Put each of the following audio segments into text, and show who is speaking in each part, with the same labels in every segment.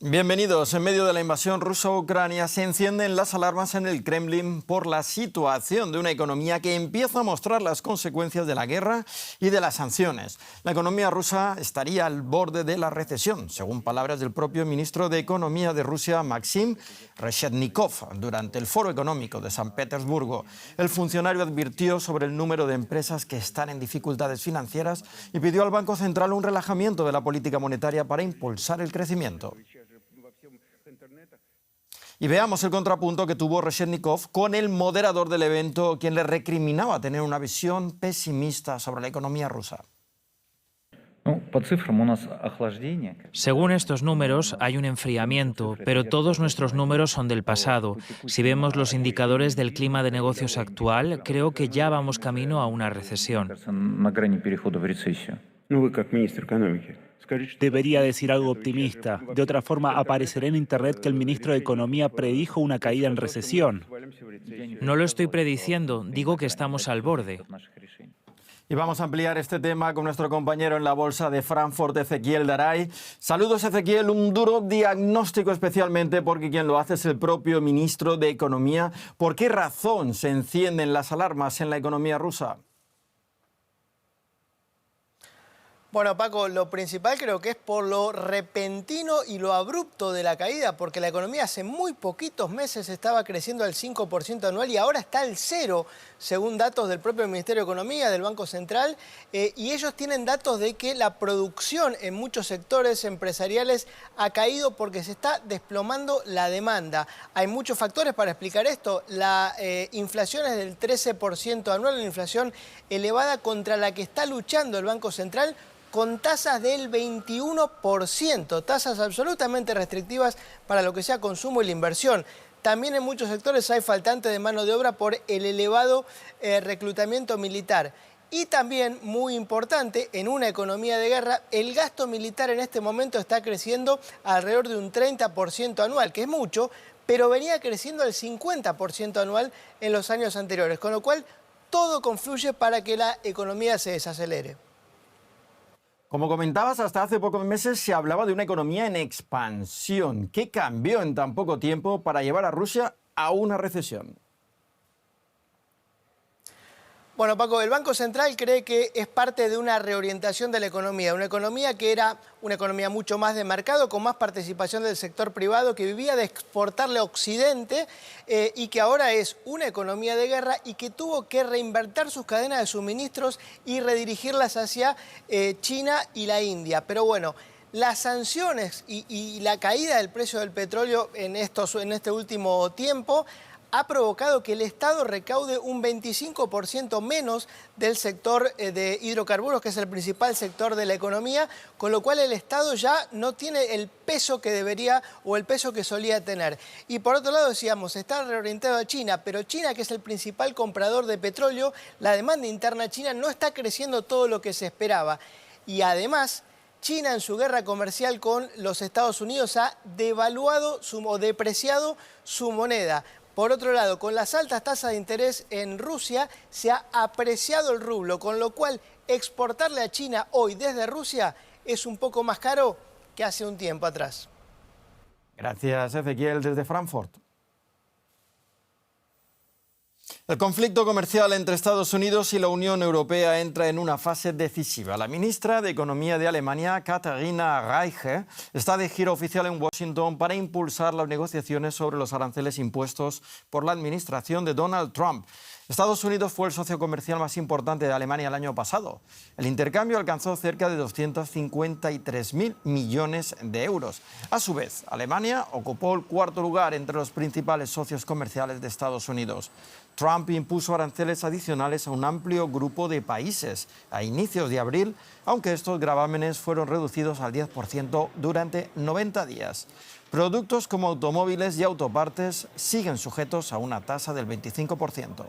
Speaker 1: Bienvenidos. En medio de la invasión rusa a Ucrania se encienden las alarmas en el Kremlin por la situación de una economía que empieza a mostrar las consecuencias de la guerra y de las sanciones. La economía rusa estaría al borde de la recesión, según palabras del propio ministro de Economía de Rusia, Maxim Reshetnikov, durante el Foro Económico de San Petersburgo. El funcionario advirtió sobre el número de empresas que están en dificultades financieras y pidió al Banco Central un relajamiento de la política monetaria para impulsar el crecimiento. Y veamos el contrapunto que tuvo Reshetnikov con el moderador del evento, quien le recriminaba tener una visión pesimista sobre la economía rusa.
Speaker 2: Según estos números, hay un enfriamiento, pero todos nuestros números son del pasado. Si vemos los indicadores del clima de negocios actual, creo que ya vamos camino a una recesión.
Speaker 3: Debería decir algo optimista. De otra forma, aparecerá en Internet que el ministro de Economía predijo una caída en recesión.
Speaker 2: No lo estoy prediciendo, digo que estamos al borde.
Speaker 1: Y vamos a ampliar este tema con nuestro compañero en la Bolsa de Frankfurt, Ezequiel Garay. Saludos, Ezequiel. Un duro diagnóstico, especialmente porque quien lo hace es el propio ministro de Economía. ¿Por qué razón se encienden las alarmas en la economía rusa?
Speaker 4: Bueno, Paco, lo principal creo que es por lo repentino y lo abrupto de la caída, porque la economía hace muy poquitos meses estaba creciendo al 5% anual y ahora está al 0%, según datos del propio Ministerio de Economía, del Banco Central, y ellos tienen datos de que la producción en muchos sectores empresariales ha caído porque se está desplomando la demanda. Hay muchos factores para explicar esto. La inflación es del 13% anual, una inflación elevada contra la que está luchando el Banco Central, con tasas del 21%, tasas absolutamente restrictivas para lo que sea consumo y la inversión. También en muchos sectores hay faltante de mano de obra por el elevado reclutamiento militar. Y también, muy importante, en una economía de guerra, el gasto militar en este momento está creciendo alrededor de un 30% anual, que es mucho, pero venía creciendo al 50% anual en los años anteriores, con lo cual todo confluye para que la economía se desacelere.
Speaker 1: Como comentabas, hasta hace pocos meses se hablaba de una economía en expansión. ¿Qué cambió en tan poco tiempo para llevar a Rusia a una recesión?
Speaker 4: Bueno, Paco, el Banco Central cree que es parte de una reorientación de la economía, una economía que era una economía mucho más de mercado, con más participación del sector privado, que vivía de exportarle a Occidente y que ahora es una economía de guerra y que tuvo que reinvertir sus cadenas de suministros y redirigirlas hacia China y la India. Pero bueno, las sanciones y la caída del precio del petróleo en este último tiempo ha provocado que el Estado recaude un 25% menos del sector de hidrocarburos, que es el principal sector de la economía, con lo cual el Estado ya no tiene el peso que debería o el peso que solía tener. Y por otro lado, decíamos, está reorientado a China, pero China, que es el principal comprador de petróleo, la demanda interna china no está creciendo todo lo que se esperaba. Y además, China en su guerra comercial con los Estados Unidos ha devaluado o depreciado su moneda. Por otro lado, con las altas tasas de interés en Rusia se ha apreciado el rublo, con lo cual exportarle a China hoy desde Rusia es un poco más caro que hace un tiempo atrás.
Speaker 1: Gracias, Ezequiel, desde Frankfurt. El conflicto comercial entre Estados Unidos y la Unión Europea entra en una fase decisiva. La ministra de Economía de Alemania, Katharina Reiche, está de gira oficial en Washington para impulsar las negociaciones sobre los aranceles impuestos por la administración de Donald Trump. Estados Unidos fue el socio comercial más importante de Alemania el año pasado. El intercambio alcanzó cerca de 253.000 millones de euros. A su vez, Alemania ocupó el cuarto lugar entre los principales socios comerciales de Estados Unidos. Trump impuso aranceles adicionales a un amplio grupo de países a inicios de abril, aunque estos gravámenes fueron reducidos al 10% durante 90 días. Productos como automóviles y autopartes siguen sujetos a una tasa del 25%.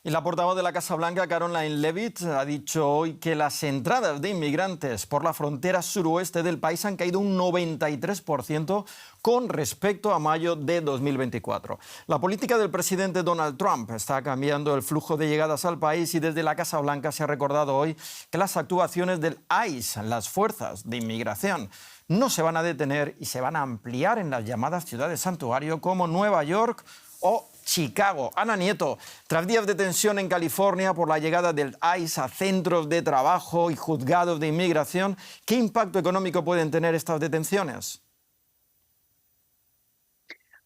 Speaker 1: Y la portavoz de la Casa Blanca, Caroline Leavitt, ha dicho hoy que las entradas de inmigrantes por la frontera suroeste del país han caído un 93% con respecto a mayo de 2024. La política del presidente Donald Trump está cambiando el flujo de llegadas al país y desde la Casa Blanca se ha recordado hoy que las actuaciones del ICE, las fuerzas de inmigración, no se van a detener y se van a ampliar en las llamadas ciudades santuario como Nueva York o Chicago. Ana Nieto, tras días de tensión en California por la llegada del ICE a centros de trabajo y juzgados de inmigración, ¿qué impacto económico pueden tener estas detenciones?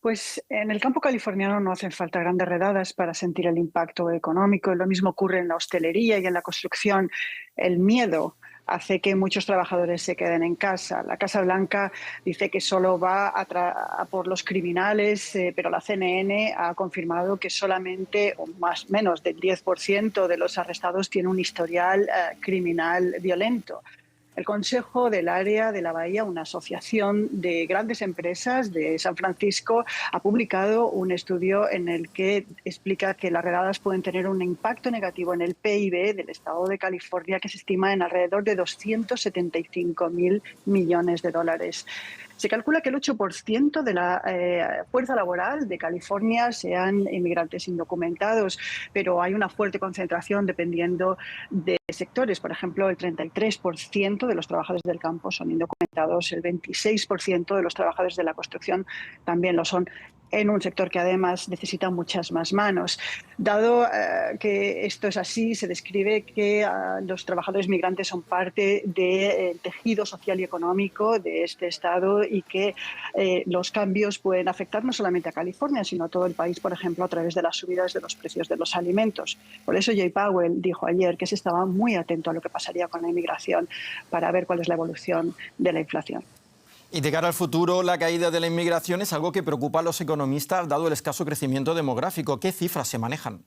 Speaker 5: Pues en el campo californiano no hacen falta grandes redadas para sentir el impacto económico. Lo mismo ocurre en la hostelería y en la construcción. El miedo hace que muchos trabajadores se queden en casa. La Casa Blanca dice que solo va a por los criminales, pero la CNN ha confirmado que solamente, o más menos del 10% de los arrestados tiene un historial criminal violento. El Consejo del Área de la Bahía, una asociación de grandes empresas de San Francisco, ha publicado un estudio en el que explica que las redadas pueden tener un impacto negativo en el PIB del estado de California, que se estima en alrededor de 275.000 millones de dólares. Se calcula que el 8% de la fuerza laboral de California sean inmigrantes indocumentados, pero hay una fuerte concentración dependiendo de sectores. Por ejemplo, el 33% de los trabajadores del campo son indocumentados, el 26% de los trabajadores de la construcción también lo son, en un sector que además necesita muchas más manos. Dado que esto es así, se describe que los trabajadores migrantes son parte del tejido social y económico de este estado y que los cambios pueden afectar no solamente a California, sino a todo el país, por ejemplo, a través de las subidas de los precios de los alimentos. Por eso Jay Powell dijo ayer que se estaba muy atento a lo que pasaría con la inmigración para ver cuál es la evolución de la inflación.
Speaker 1: Y de cara al futuro, la caída de la inmigración es algo que preocupa a los economistas, dado el escaso crecimiento demográfico. ¿Qué cifras se manejan?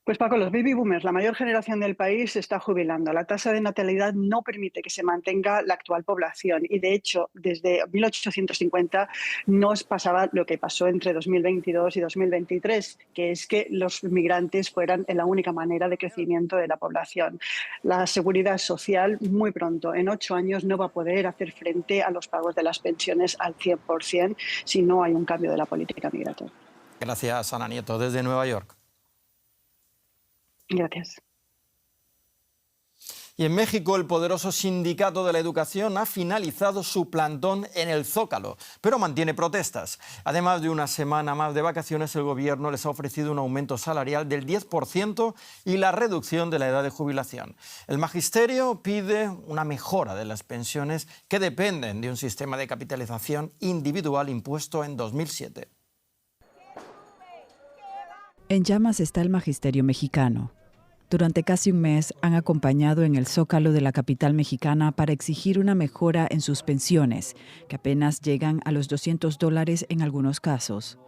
Speaker 5: Pues Paco, los baby boomers, la mayor generación del país, se está jubilando. La tasa de natalidad no permite que se mantenga la actual población y, de hecho, desde 1850 no pasaba lo que pasó entre 2022 y 2023, que es que los migrantes fueran la única manera de crecimiento de la población. La seguridad social, muy pronto, en 8 años, no va a poder hacer frente a los pagos de las pensiones al 100% si no hay un cambio de la política migratoria.
Speaker 1: Gracias, Ana Nieto, desde Nueva York.
Speaker 5: Gracias.
Speaker 1: Y en México, el poderoso Sindicato de la Educación ha finalizado su plantón en el Zócalo, pero mantiene protestas. Además de una semana más de vacaciones, el gobierno les ha ofrecido un aumento salarial del 10% y la reducción de la edad de jubilación. El magisterio pide una mejora de las pensiones que dependen de un sistema de capitalización individual impuesto en 2007.
Speaker 6: En llamas está el magisterio mexicano. Durante casi un mes han acompañado en el Zócalo de la capital mexicana para exigir una mejora en sus pensiones, que apenas llegan a los $200 en algunos casos.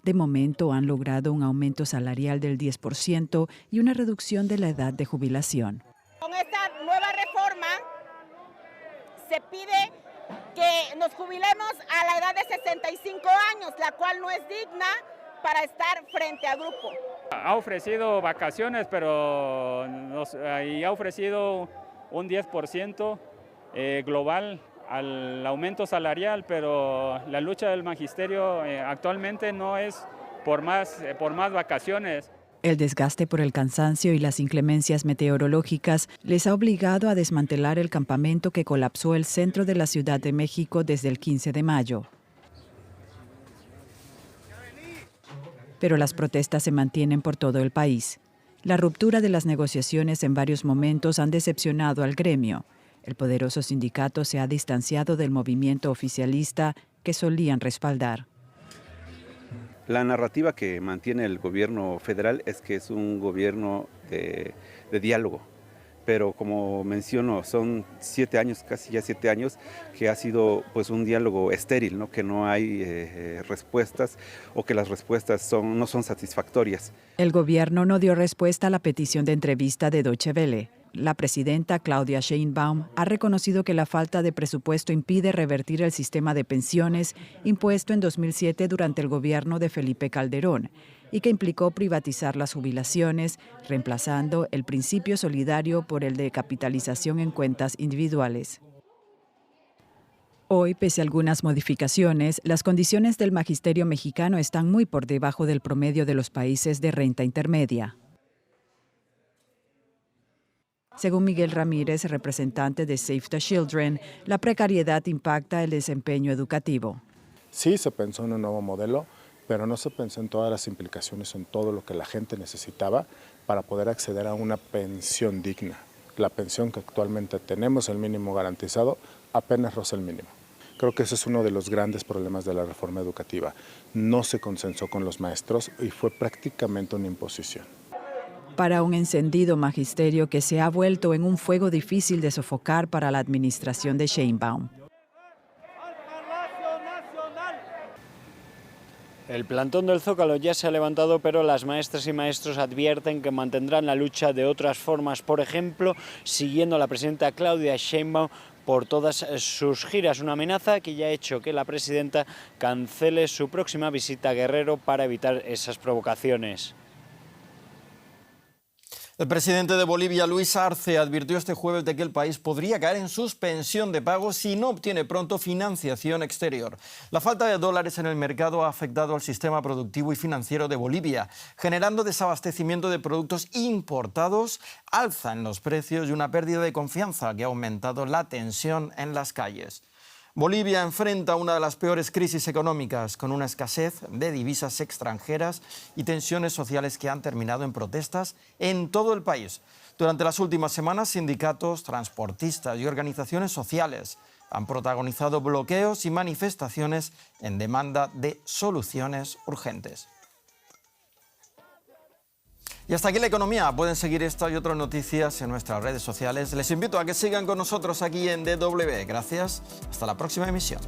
Speaker 6: De momento han logrado un aumento salarial del 10% y una reducción de la edad de jubilación.
Speaker 7: Con esta nueva reforma se pide que nos jubilemos a la edad de 65 años, la cual no es digna para estar frente al grupo.
Speaker 8: Ha ofrecido vacaciones, pero y ha ofrecido un 10% global al aumento salarial, pero la lucha del magisterio actualmente no es por más vacaciones.
Speaker 6: El desgaste por el cansancio y las inclemencias meteorológicas les ha obligado a desmantelar el campamento que colapsó el centro de la Ciudad de México desde el 15 de mayo. Pero las protestas se mantienen por todo el país. La ruptura de las negociaciones en varios momentos han decepcionado al gremio. El poderoso sindicato se ha distanciado del movimiento oficialista que solían respaldar.
Speaker 9: La narrativa que mantiene el gobierno federal es que es un gobierno de diálogo. Pero como menciono, son 7 años, casi ya 7 años, que ha sido pues un diálogo estéril, ¿no? Que no hay respuestas o que las respuestas no son satisfactorias.
Speaker 6: El gobierno no dio respuesta a la petición de entrevista de Deutsche Welle. la presidenta Claudia Sheinbaum ha reconocido que la falta de presupuesto impide revertir el sistema de pensiones impuesto en 2007 durante el gobierno de Felipe Calderón y que implicó privatizar las jubilaciones, reemplazando el principio solidario por el de capitalización en cuentas individuales. Hoy, pese a algunas modificaciones, las condiciones del magisterio mexicano están muy por debajo del promedio de los países de renta intermedia. Según Miguel Ramírez, representante de Save the Children, la precariedad impacta el desempeño educativo.
Speaker 10: Sí, se pensó en un nuevo modelo, pero no se pensó en todas las implicaciones, en todo lo que la gente necesitaba para poder acceder a una pensión digna. La pensión que actualmente tenemos, el mínimo garantizado, apenas roza el mínimo. Creo que ese es uno de los grandes problemas de la reforma educativa. No se consensó con los maestros y fue prácticamente una imposición.
Speaker 6: Para un encendido magisterio que se ha vuelto en un fuego difícil de sofocar para la administración de Sheinbaum.
Speaker 11: El plantón del Zócalo ya se ha levantado, pero las maestras y maestros advierten que mantendrán la lucha de otras formas, por ejemplo, siguiendo a la presidenta Claudia Sheinbaum por todas sus giras, una amenaza que ya ha hecho que la presidenta cancele su próxima visita a Guerrero para evitar esas provocaciones.
Speaker 1: El presidente de Bolivia, Luis Arce, advirtió este jueves de que el país podría caer en suspensión de pagos si no obtiene pronto financiación exterior. La falta de dólares en el mercado ha afectado al sistema productivo y financiero de Bolivia, generando desabastecimiento de productos importados, alza en los precios y una pérdida de confianza que ha aumentado la tensión en las calles. Bolivia enfrenta una de las peores crisis económicas, con una escasez de divisas extranjeras y tensiones sociales que han terminado en protestas en todo el país. Durante las últimas semanas, sindicatos, transportistas y organizaciones sociales han protagonizado bloqueos y manifestaciones en demanda de soluciones urgentes. Y hasta aquí la economía. Pueden seguir esta y otras noticias en nuestras redes sociales. Les invito a que sigan con nosotros aquí en DW. Gracias. Hasta la próxima emisión.